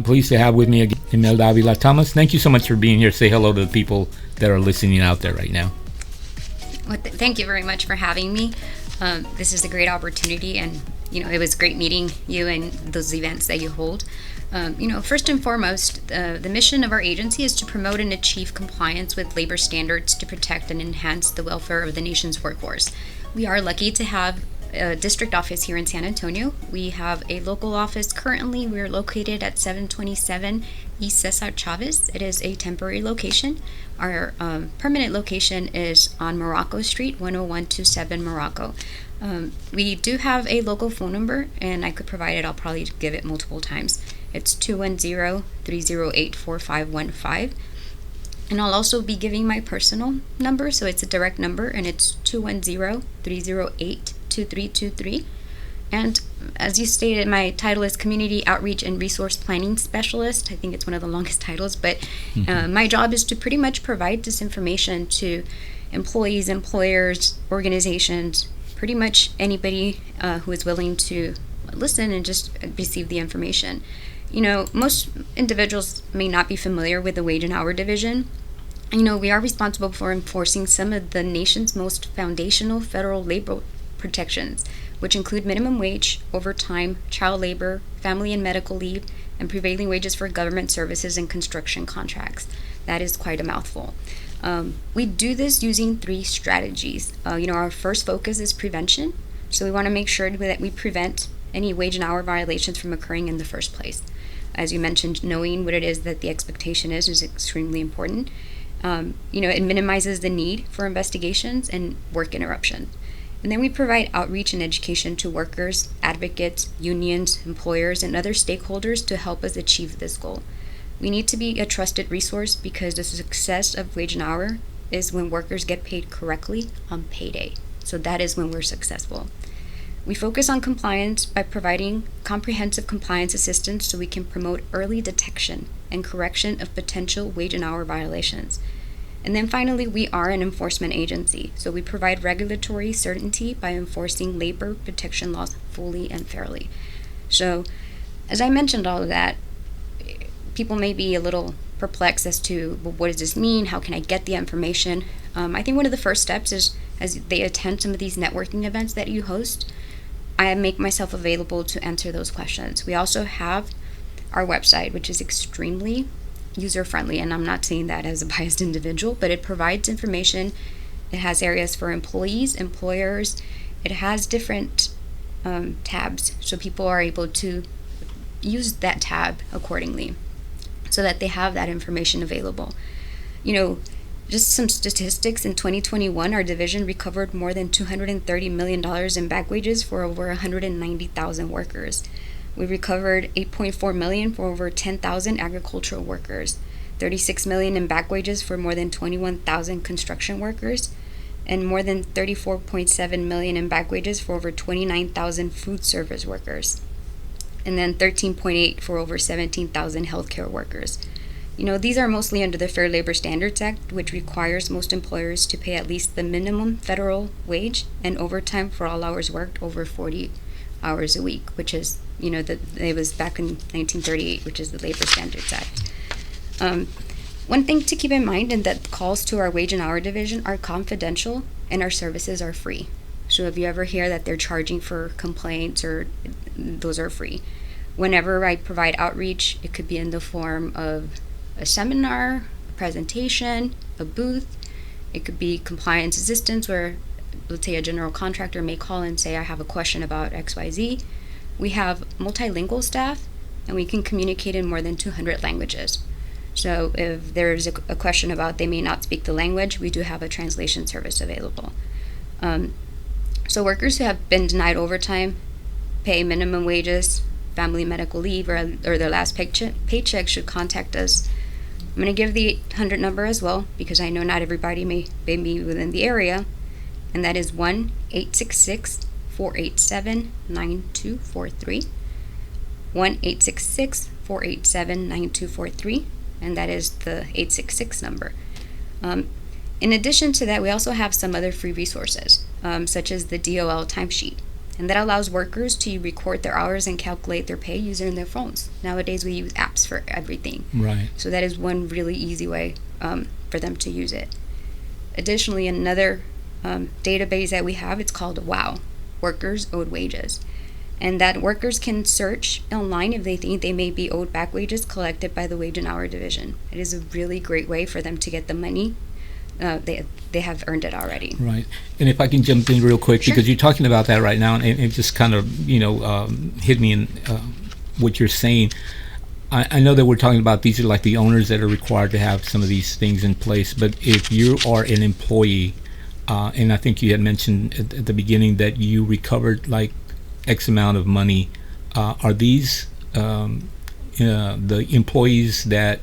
I'm pleased to have with me again Imelda Avila-Thomas. Thank you so much for being here. Say hello to the people that are listening out there right now. Well, thank you very much for having me. This is a great opportunity, and it was great meeting you and those events that you hold. First and foremost, the mission of our agency is to promote and achieve compliance with labor standards to protect and enhance the welfare of the nation's workforce. We are lucky to have a district office here in San Antonio. We have a local office currently. We're located at 727 East Cesar Chavez. It is a temporary location. Our permanent location is on Morocco Street, 10127 Morocco. We do have a local phone number, and I could provide it. I'll probably give it multiple times. It's 210-308-4515. And I'll also be giving my personal number, so it's a direct number, and it's 210-308-2323. And as you stated, my title is Community Outreach and Resource Planning Specialist. I think it's one of the longest titles, but my job is to pretty much provide this information to employees, employers, organizations, pretty much anybody who is willing to listen and just receive the information. Most individuals may not be familiar with the wage and hour division. We are responsible for enforcing some of the nation's most foundational federal labor protections, which include minimum wage, overtime, child labor, family and medical leave, and prevailing wages for government services and construction contracts. That is quite a mouthful. We do this using 3 strategies. Our first focus is prevention. So we want to make sure that we prevent any wage and hour violations from occurring in the first place. As you mentioned, knowing what it is that the expectation is extremely important. It minimizes the need for investigations and work interruption. And then we provide outreach and education to workers, advocates, unions, employers, and other stakeholders to help us achieve this goal. We need to be a trusted resource because the success of wage and hour is when workers get paid correctly on payday. So that is when we're successful. We focus on compliance by providing comprehensive compliance assistance so we can promote early detection and correction of potential wage and hour violations. And then finally, we are an enforcement agency, so we provide regulatory certainty by enforcing labor protection laws fully and fairly. So, as I mentioned all of that, people may be a little perplexed as to, well, what does this mean? How can I get the information? I think one of the first steps is, as they attend some of these networking events that you host, I make myself available to answer those questions. We also have our website, which is extremely user-friendly, and I'm not saying that as a biased individual, but it provides information. It has areas for employees, employers. It has different tabs, so people are able to use that tab accordingly so that they have that information available. Just some statistics. In 2021, our division recovered more than $230 million in back wages for over 190,000 workers. We recovered $8.4 million for over 10,000 agricultural workers, $36 million in back wages for more than 21,000 construction workers, and more than $34.7 million in back wages for over 29,000 food service workers, and then $13.8 for over 17,000 healthcare workers. These are mostly under the Fair Labor Standards Act, which requires most employers to pay at least the minimum federal wage and overtime for all hours worked over 40 hours a week, which is, it was back in 1938, which is the Labor Standards Act. One thing to keep in mind is that calls to our wage and hour division are confidential and our services are free. So if you ever hear that they're charging for complaints, those are free. Whenever I provide outreach, it could be in the form of a seminar, a presentation, a booth. It could be compliance assistance where, let's say, a general contractor may call and say, I have a question about XYZ. We have multilingual staff, and we can communicate in more than 200 languages. So if there's a question about they may not speak the language, we do have a translation service available. So workers who have been denied overtime, pay minimum wages, family medical leave, or their last paycheck should contact us. I'm going to give the 800 number as well, because I know not everybody may be within the area, and that is 1-866-487-9243, 1-866-487-9243, and that is the 866 number. In addition to that, we also have some other free resources, such as the DOL timesheet. And that allows workers to record their hours and calculate their pay using their phones. Nowadays, we use apps for everything. Right. So that is one really easy way for them to use it. Additionally, another database that we have, it's called WOW, Workers Owed Wages. And that workers can search online if they think they may be owed back wages collected by the Wage and Hour Division. It is a really great way for them to get the money. They have earned it already. Right. And if I can jump in real quick, Sure. because you're talking about that right now, and it just kind of, hit me in what you're saying. I know that we're talking about these are like the owners that are required to have some of these things in place, but if you are an employee, and I think you had mentioned at the beginning that you recovered like X amount of money, are these the employees that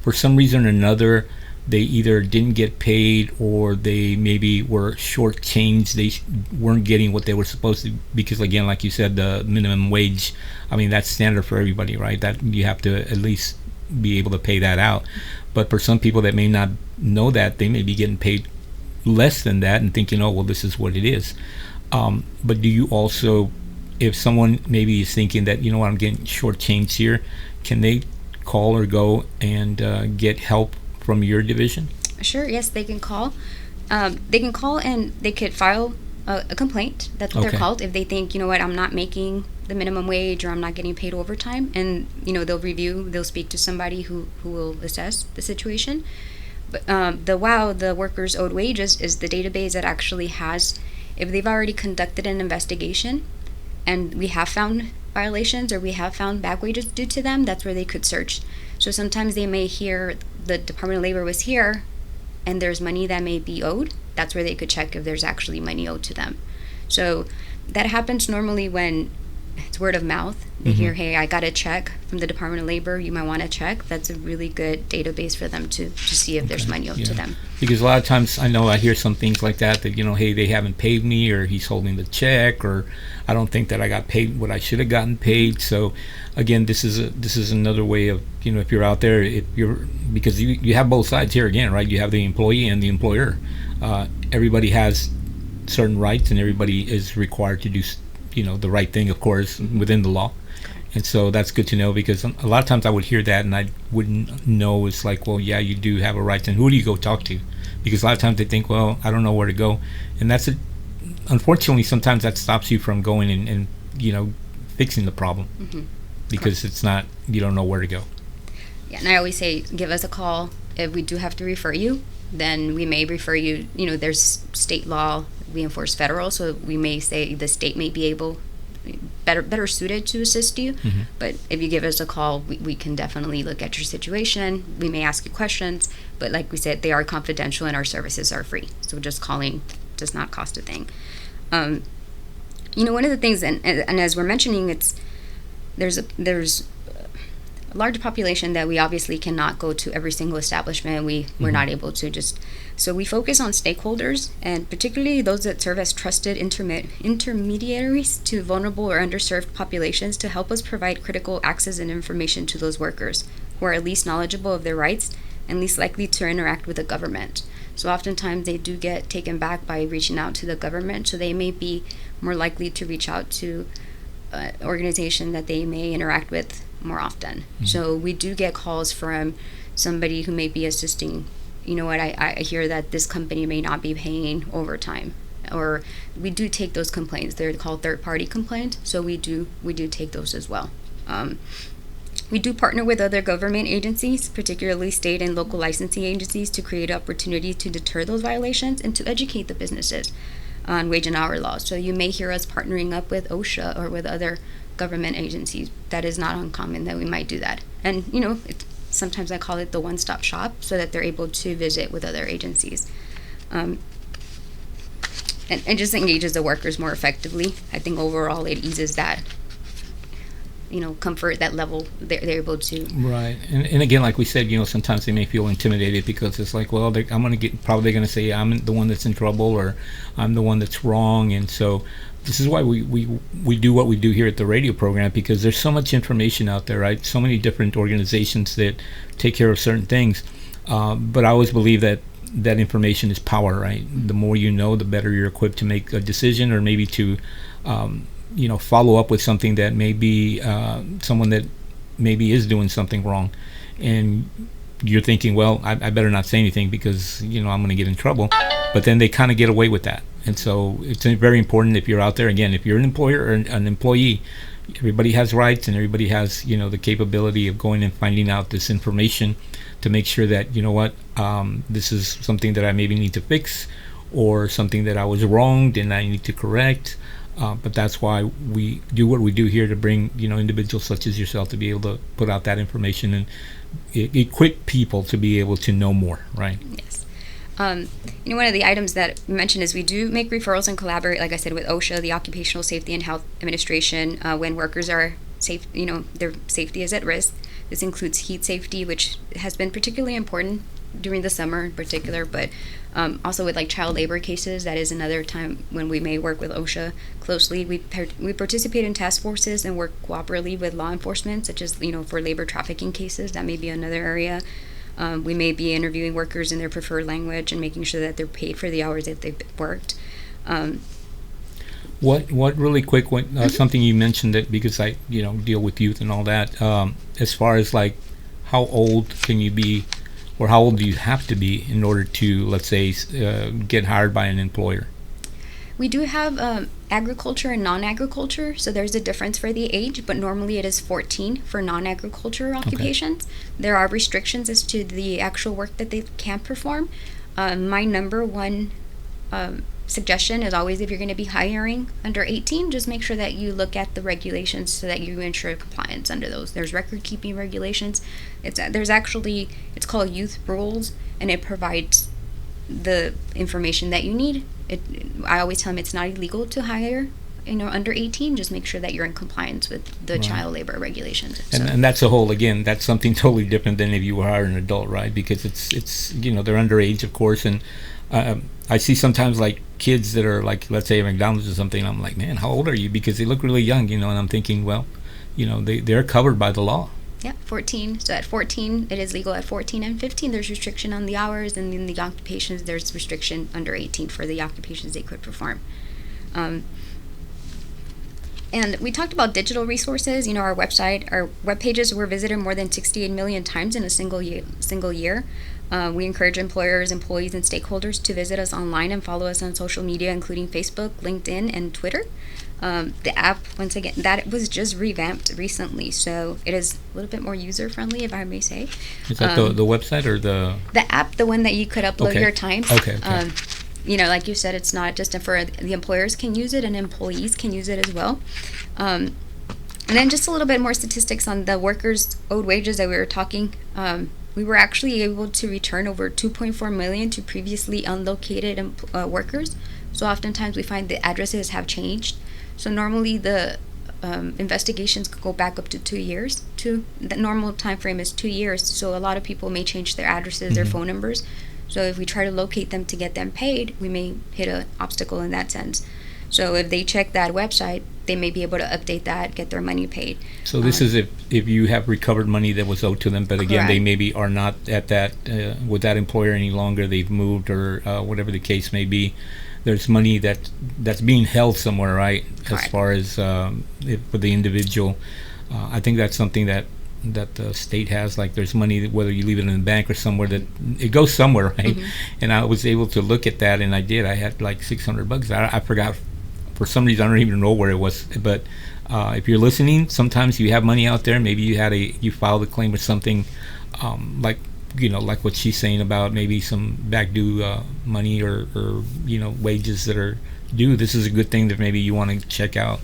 for some reason or another they either didn't get paid or they maybe were shortchanged, they weren't getting what they were supposed to, because again, like you said, the minimum wage, I mean, that's standard for everybody, right? That you have to at least be able to pay that out. But for some people that may not know that, they may be getting paid less than that and thinking, oh, well, this is what it is. But do you also, if someone maybe is thinking that, what, I'm getting shortchanged here, can they call or go and get help from your division? Sure, yes, they can call. They can call and they could file a complaint. That's what they're called. If they think, what, I'm not making the minimum wage or I'm not getting paid overtime, and they'll speak to somebody who will assess the situation. But the WOW, the Workers Owed Wages, is the database that actually has, if they've already conducted an investigation and we have found violations or we have found back wages due to them, that's where they could search. So sometimes they may hear the Department of Labor was here and there's money that may be owed. That's where they could check if there's actually money owed to them. So that happens normally when it's word of mouth. They hear, hey, I got a check from the Department of Labor, you might want to check. That's a really good database for them to see if there's money owed to them. Because a lot of times I know I hear some things like that, hey, they haven't paid me, or he's holding the check, or I don't think that I got paid what I should have gotten paid. So again, this is another way of, if you're out there, because you have both sides here again, right? You have the employee and the employer. Everybody has certain rights and everybody is required to do the right thing, of course, within the law. And so that's good to know, because a lot of times I would hear that and I wouldn't know. It's like, well, yeah, you do have a right. And who do you go talk to? Because a lot of times they think, well, I don't know where to go. And unfortunately, sometimes that stops you from going and fixing the problem, because it's not, you don't know where to go. Yeah, and I always say, give us a call. If we do have to refer you, then we may refer you, there's state law, we enforce federal, so we may say the state may be better suited to assist you. But if you give us a call, we can definitely look at your situation. We may ask you questions, but like we said, they are confidential and our services are free. So just calling does not cost a thing. One of the things, and as we're mentioning, there's a large population that we obviously cannot go to every single establishment. We're not able to so we focus on stakeholders, and particularly those that serve as trusted intermediaries to vulnerable or underserved populations, to help us provide critical access and information to those workers who are least knowledgeable of their rights and least likely to interact with the government. So oftentimes they do get taken back by reaching out to the government, so they may be more likely to reach out to an organization that they may interact with more often. So we do get calls from somebody who may be assisting, I hear that this company may not be paying overtime, or we do take those complaints. They're called third-party complaints, so we do take those as well. We do partner with other government agencies, particularly state and local licensing agencies, to create opportunities to deter those violations and to educate the businesses on wage and hour laws. So you may hear us partnering up with OSHA or with other government agencies. That is not uncommon that we might do that. And sometimes I call it the one-stop shop, so that they're able to visit with other agencies, and just engages the workers more effectively. I think overall it eases that comfort, that level they're able to. Right. And again, like we said, sometimes they may feel intimidated, because it's like, well, I'm probably going to say I'm the one that's in trouble, or I'm the one that's wrong. And so this is why we do what we do here at the radio program, because there's so much information out there, right? So many different organizations that take care of certain things. But I always believe that that information is power, right? The more you know, the better you're equipped to make a decision, or maybe to follow up with something that may be someone that maybe is doing something wrong, and you're thinking, well, I better not say anything because I'm going to get in trouble. But then they kind of get away with that. And so it's very important, if you're out there, again, if you're an employer or an employee, everybody has rights, and everybody has the capability of going and finding out this information to make sure that this is something that I maybe need to fix, or something that I was wronged and I need to correct. But that's why we do what we do here, to bring individuals such as yourself to be able to put out that information and equip people to be able to know more, right? Yes. One of the items that we mentioned is we do make referrals and collaborate, like I said, with OSHA, the Occupational Safety and Health Administration, when workers are safe, their safety is at risk. This includes heat safety, which has been particularly important during the summer in particular, but also with like child labor cases. That is another time when we may work with OSHA closely. We participate in task forces and work cooperatively with law enforcement, such as for labor trafficking cases. That may be another area. We may be interviewing workers in their preferred language and making sure that they're paid for the hours that they've worked. What really quick, something you mentioned, that because I deal with youth and all that, as far as like how old can you be, or how old do you have to be in order to, let's say, get hired by an employer? We do have agriculture and non-agriculture, so there's a difference for the age, but normally it is 14 for non-agriculture occupations. Okay. There are restrictions as to the actual work that they can perform. My number one suggestion is always, if you're going to be hiring under 18, just make sure that you look at the regulations so that you ensure compliance under those. There's record-keeping regulations. It's called youth rules, and it provides the information that you need. I always tell them it's not illegal to hire under 18. Just make sure that you're in compliance with the child labor regulations. And that's that's something totally different than if you were hiring an adult, right? Because it's they're underage, of course, and I see sometimes like kids that are like, let's say at McDonald's or something, I'm like, man, how old are you? Because they look really young, and I'm thinking, well, they're covered by the law. Yeah, 14. So at 14, it is legal. At 14 and 15, there's restriction on the hours, and in the occupations, there's restriction under 18 for the occupations they could perform. And we talked about digital resources. Our website, our web pages were visited more than 68 million times in a single year. We encourage employers, employees, and stakeholders to visit us online and follow us on social media, including Facebook, LinkedIn, and Twitter. The app, once again, that was just revamped recently, so it is a little bit more user-friendly, if I may say. Is that the website or the app, the one that you could upload your times? Okay. Like you said, it's not just for the employers can use it, and employees can use it as well. And then just a little bit more statistics on the workers' owed wages that we were talking. We were actually able to return over 2.4 million to previously unlocated workers. So oftentimes we find the addresses have changed. So normally the investigations could go back up to 2 years. The normal time frame is 2 years. So a lot of people may change their addresses, their phone numbers. So if we try to locate them to get them paid, we may hit an obstacle in that sense. So if they check that website, they may be able to update that, get their money paid. So this is if you have recovered money that was owed to them, but again, correct. They maybe are not at that with that employer any longer. They've moved, or whatever the case may be. There's money that's being held somewhere, right? Correct. As far as for the individual, I think that's something that the state has. Like, there's money, whether you leave it in the bank or somewhere, that it goes somewhere, right? And I was able to look at that, and I did. I had like $600. I forgot. For some reason, I don't even know where it was. But if you're listening, sometimes you have money out there. Maybe you filed a claim or something, like what she's saying about maybe some back due money or wages that are due. This is a good thing that maybe you want to check out.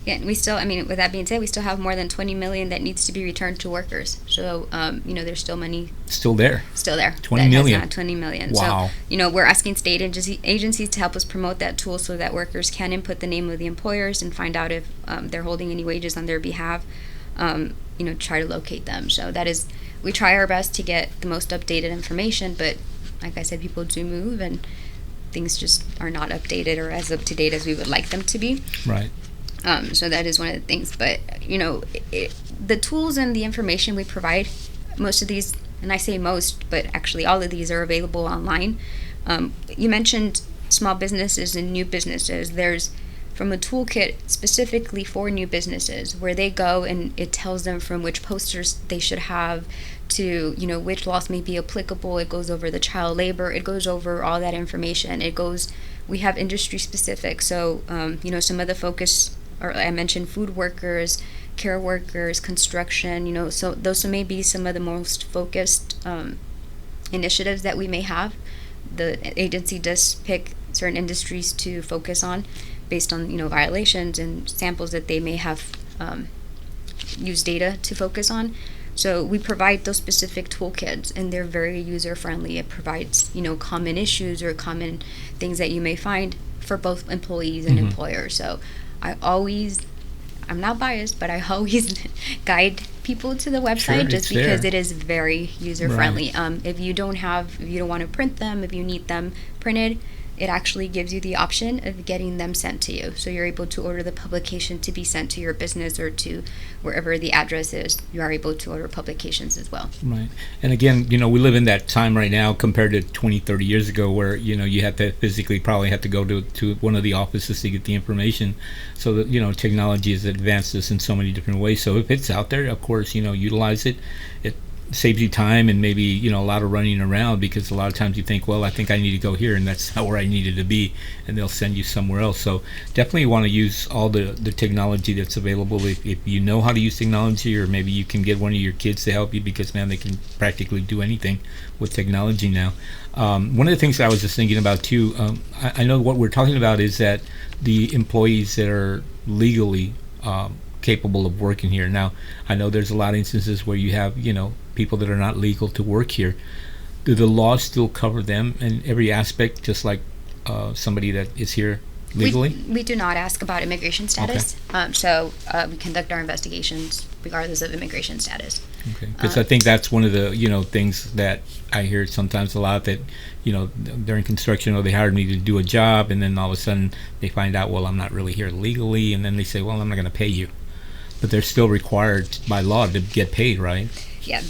Yeah, and we still, with that being said, we still have more than 20 million that needs to be returned to workers. So, there's still money. Still there. 20 million. Not 20 million. Wow. So, we're asking state agencies to help us promote that tool so that workers can input the name of the employers and find out if they're holding any wages on their behalf. Try to locate them. So we try our best to get the most updated information, but like I said, people do move and things just are not updated or as up to date as we would like them to be. Right. So that is one of the things. But, the tools and the information we provide, most of these and I say most, but actually all of these are available online. You mentioned small businesses and new businesses. There's from a toolkit specifically for new businesses where they go and it tells them from which posters they should have to, which laws may be applicable. It goes over the child labor. It goes over all that information. We have industry specific. So, some of the focus, or I mentioned food workers, care workers, construction, so those may be some of the most focused initiatives that we may have. The agency does pick certain industries to focus on based on, violations and samples that they may have used data to focus on. So we provide those specific toolkits, and they're very user-friendly. It provides, common issues or common things that you may find for both employees and employers. So I'm not biased, but I always guide people to the website just because it is very user-friendly. Right. If you don't want to print them, if you need them printed, it actually gives you the option of getting them sent to you. So you're able to order the publication to be sent to your business or to wherever the address is. You are able to order publications as well. Right. And again, we live in that time right now compared to 20, 30 years ago where, you had to physically probably have to go to one of the offices to get the information. So that, technology has advanced us in so many different ways. So if it's out there, of course, utilize it. It saves you time and maybe a lot of running around, because a lot of times you think, well, I think I need to go here and that's not where I needed to be, and they'll send you somewhere else. So definitely want to use all the technology that's available if you know how to use technology, or maybe you can get one of your kids to help you, because man, they can practically do anything with technology now. One of the things that I was just thinking about too, I know what we're talking about is that the employees that are legally capable of working here. Now, I know there's a lot of instances where you have, people that are not legal to work here. Do the laws still cover them in every aspect, just like somebody that is here legally? We do not ask about immigration status. Okay. So we conduct our investigations regardless of immigration status. Okay, because I think that's one of the things that I hear sometimes a lot, that they're in construction or they hired me to do a job, and then all of a sudden they find out, well, I'm not really here legally, and then they say, well, I'm not going to pay you, but they're still required by law to get paid, right? Yeah,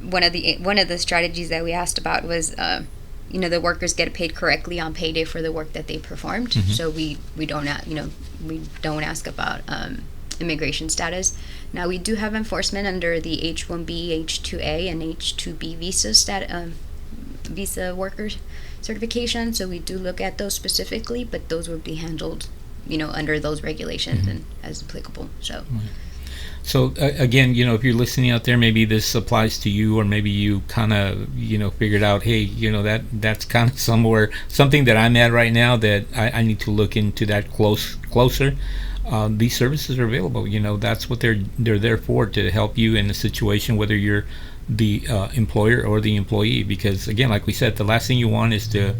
one of the strategies that we asked about was the workers get paid correctly on payday for the work that they performed. Mm-hmm. So we don't ask about immigration status. Now, we do have enforcement under the H-1B, H-2A, and H-2B visa workers certification. So we do look at those specifically, but those would be handled, under those regulations and as applicable. So. Right. So again, if you're listening out there, maybe this applies to you, or maybe you kind of, figured out, hey, that's kind of something that I'm at right now that I need to look into that closer. These services are available. That's what they're there for, to help you in a situation, whether you're the employer or the employee. Because again, like we said, the last thing you want is to,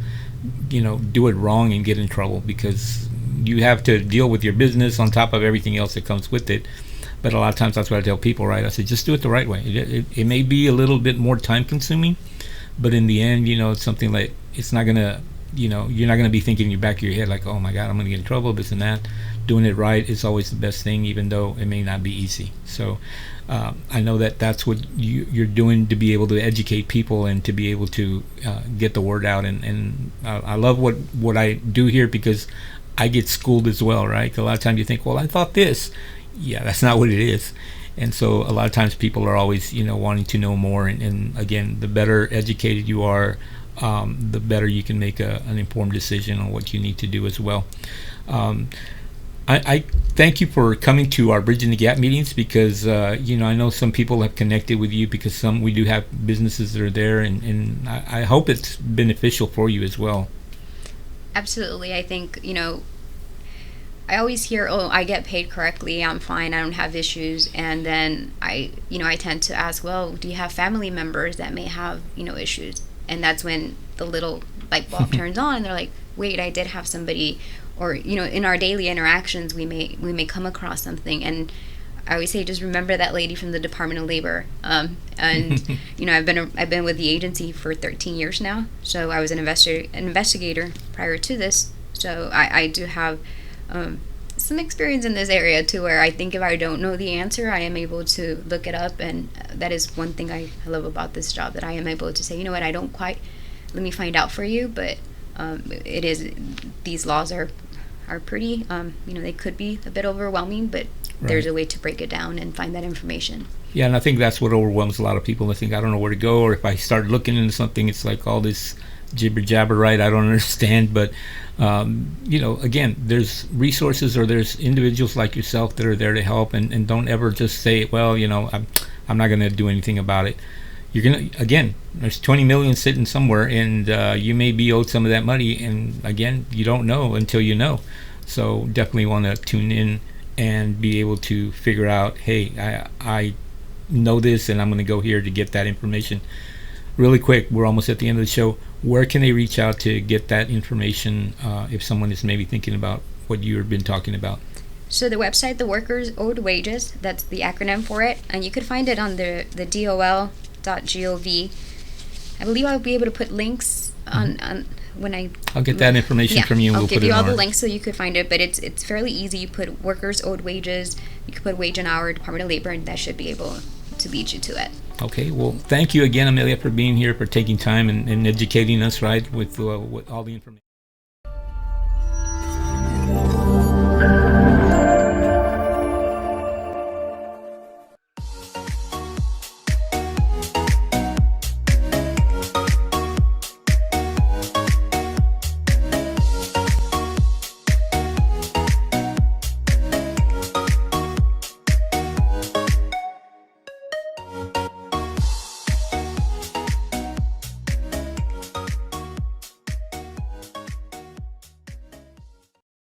do it wrong and get in trouble, because you have to deal with your business on top of everything else that comes with it. But a lot of times that's what I tell people, right? I say, just do it the right way. It may be a little bit more time consuming, but in the end, it's something like, it's not going to, you're not going to be thinking in your back of your head like, oh my God, I'm going to get in trouble, this and that. Doing it right is always the best thing, even though it may not be easy. So I know that's what you're doing to be able to educate people and to be able to get the word out. And I love what I do here, because I get schooled as well, right? A lot of times you think, well, I thought this. Yeah, that's not what it is. And so a lot of times people are always, wanting to know more. And again, the better educated you are, the better you can make an informed decision on what you need to do as well. I thank you for coming to our Bridging the Gap meetings, because, I know some people have connected with you because we do have businesses that are there, and I hope it's beneficial for you as well. Absolutely. I think, I always hear, oh, I get paid correctly, I'm fine, I don't have issues. And then I tend to ask, well, do you have family members that may have, issues? And that's when the little light bulb turns on, and they're like, wait, I did have somebody. Or, in our daily interactions, we may come across something. And I always say, just remember that lady from the Department of Labor. And, I've been with the agency for 13 years now. So I was an investigator prior to this. So I do have some experience in this area to where I think if I don't know the answer, I am able to look it up, and that is one thing I love about this job, that I am able to say, you know what, I don't quite, let me find out for you, but it is, these laws are pretty, they could be a bit overwhelming, but there's a way to break it down and find that information. Yeah, and I think that's what overwhelms a lot of people. They think, I don't know where to go, or if I start looking into something, it's like all this jibber jabber, right? I don't understand. But again, there's resources, or there's individuals like yourself that are there to help, and don't ever just say, well, I'm not going to do anything about it. You're gonna, again, there's 20 million sitting somewhere, and you may be owed some of that money, and again, you don't know until you know. So definitely want to tune in and be able to figure out, hey, I know this, and I'm going to go here to get that information. Really quick, we're almost at the end of the show. Where can they reach out to get that information if someone is maybe thinking about what you've been talking about? So the website, the Workers Owed Wages, that's the acronym for it, and you could find it on the DOL.gov. I believe I'll be able to put links on when I'll get that information from you, and I'll we'll give put you it all on the links so you could find it, but it's fairly easy. You put Workers Owed Wages, you could put Wage and Hour, Department of Labor, and that should be able to lead you to it. Okay, well, thank you again, Amelia, for being here, for taking time and educating us, right, with all the information.